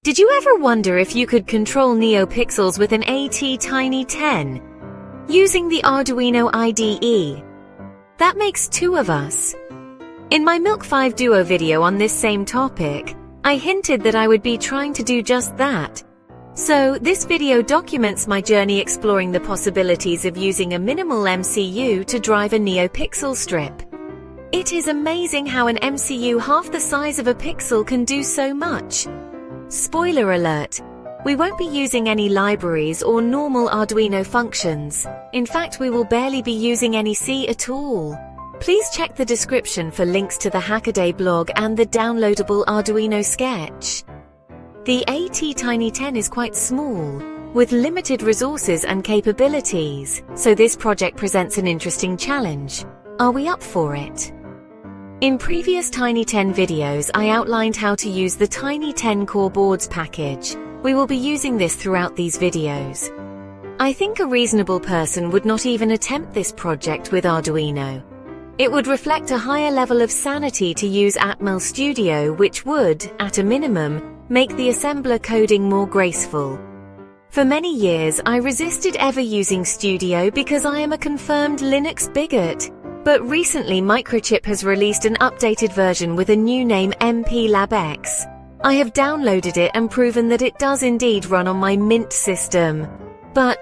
Did you ever wonder if you could control NEOpixels with an ATtiny10 using the Arduino IDE? That makes two of us. In my Milk 5 Duo video on this same topic, I hinted that I would be trying to do just that. So this video documents my journey exploring the possibilities of using a minimal MCU to drive a NEOpixel strip. It is amazing how an MCU half the size of a pixel can do so much. Spoiler alert, we won't be using any libraries or normal Arduino functions. In fact, we will barely be using any C at all. Please check the description for links to the Hackaday blog and the downloadable Arduino sketch. The ATtiny10 is quite small, with limited resources and capabilities, so this project presents an interesting challenge. Are we up for it? In previous Tiny10 videos, I outlined how to use the Tiny10 core boards package. We will be using this throughout these videos. I think a reasonable person would not even attempt this project with Arduino. It would reflect a higher level of sanity to use Atmel Studio, which would, at a minimum, make the assembler coding more graceful. For many years, I resisted ever using Studio because I am a confirmed Linux bigot. But recently Microchip has released an updated version with a new name, MPLabX. I have downloaded it and proven that it does indeed run on my Mint system. But,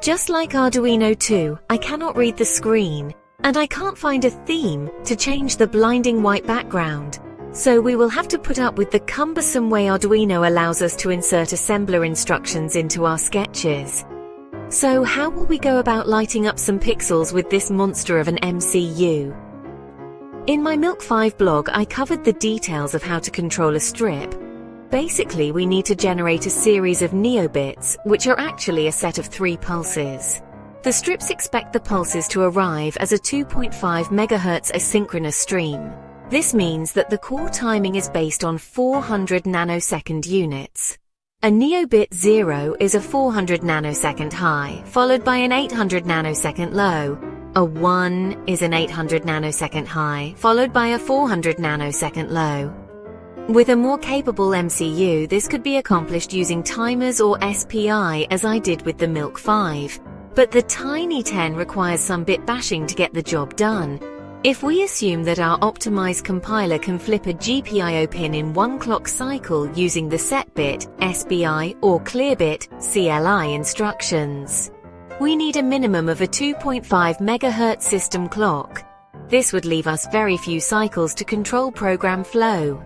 just like Arduino 2, I cannot read the screen, and I can't find a theme to change the blinding white background. So we will have to put up with the cumbersome way Arduino allows us to insert assembler instructions into our sketches. So how will we go about lighting up some pixels with this monster of an MCU? In my Milk 5 blog, I covered the details of how to control a strip. Basically, we need to generate a series of NEObits, which are actually a set of 3 pulses. The strips expect the pulses to arrive as a 2.5 MHz asynchronous stream. This means that the core timing is based on 400 nanosecond units. A NEObit 0 is a 400 nanosecond high, followed by an 800 nanosecond low. A 1 is an 800 nanosecond high, followed by a 400 nanosecond low. With a more capable MCU, this could be accomplished using timers or SPI, as I did with the Milk 5. But the Tiny10 requires some bit bashing to get the job done. If we assume that our optimized compiler can flip a GPIO pin in 1 clock cycle using the setbit, SBI, or clearbit, CLI instructions, we need a minimum of a 2.5 MHz system clock. This would leave us very few cycles to control program flow.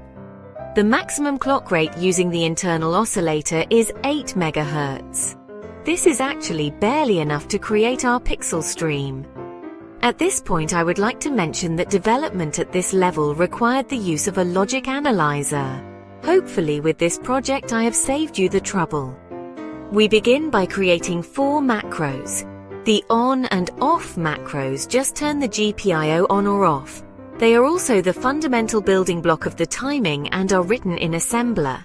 The maximum clock rate using the internal oscillator is 8 MHz. This is actually barely enough to create our pixel stream. At this point, I would like to mention that development at this level required the use of a logic analyzer. Hopefully with this project I have saved you the trouble. We begin by creating 4 macros. The on and off macros just turn the GPIO on or off. They are also the fundamental building block of the timing and are written in assembler.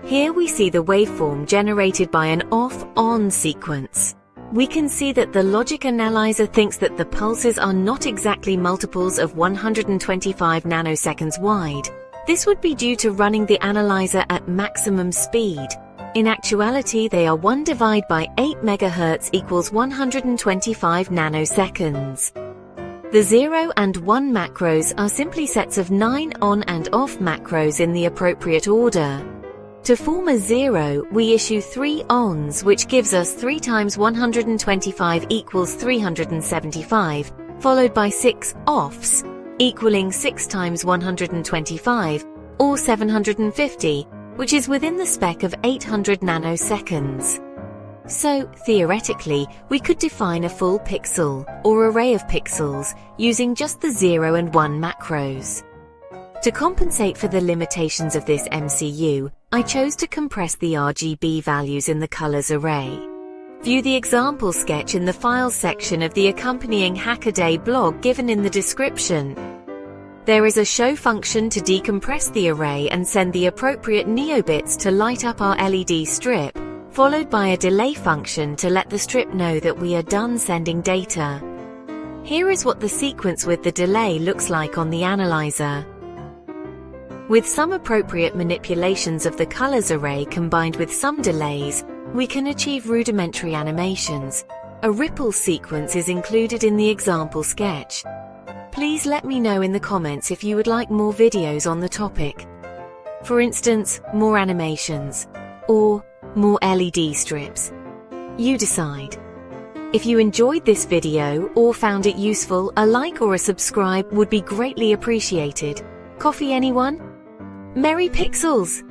Here we see the waveform generated by an off-on sequence. We can see that the logic analyzer thinks that the pulses are not exactly multiples of 125 nanoseconds wide. This would be due to running the analyzer at maximum speed. In actuality, they are 1 divided by 8 MHz equals 125 nanoseconds. The 0 and 1 macros are simply sets of 9 on and off macros in the appropriate order. To form a 0, we issue 3 ons, which gives us 3 times 125 equals 375, followed by 6 offs, equaling 6 times 125, or 750, which is within the spec of 800 nanoseconds. So, theoretically, we could define a full pixel, or array of pixels, using just the 0 and 1 macros. To compensate for the limitations of this MCU, I chose to compress the RGB values in the colors array. View the example sketch in the Files section of the accompanying Hackaday blog given in the description. There is a show function to decompress the array and send the appropriate NEObits to light up our LED strip, followed by a delay function to let the strip know that we are done sending data. Here is what the sequence with the delay looks like on the analyzer. With some appropriate manipulations of the colors array combined with some delays, we can achieve rudimentary animations. A ripple sequence is included in the example sketch. Please let me know in the comments if you would like more videos on the topic. For instance, more animations, or more LED strips. You decide. If you enjoyed this video or found it useful, a like or a subscribe would be greatly appreciated. Coffee anyone? Merry Pixels!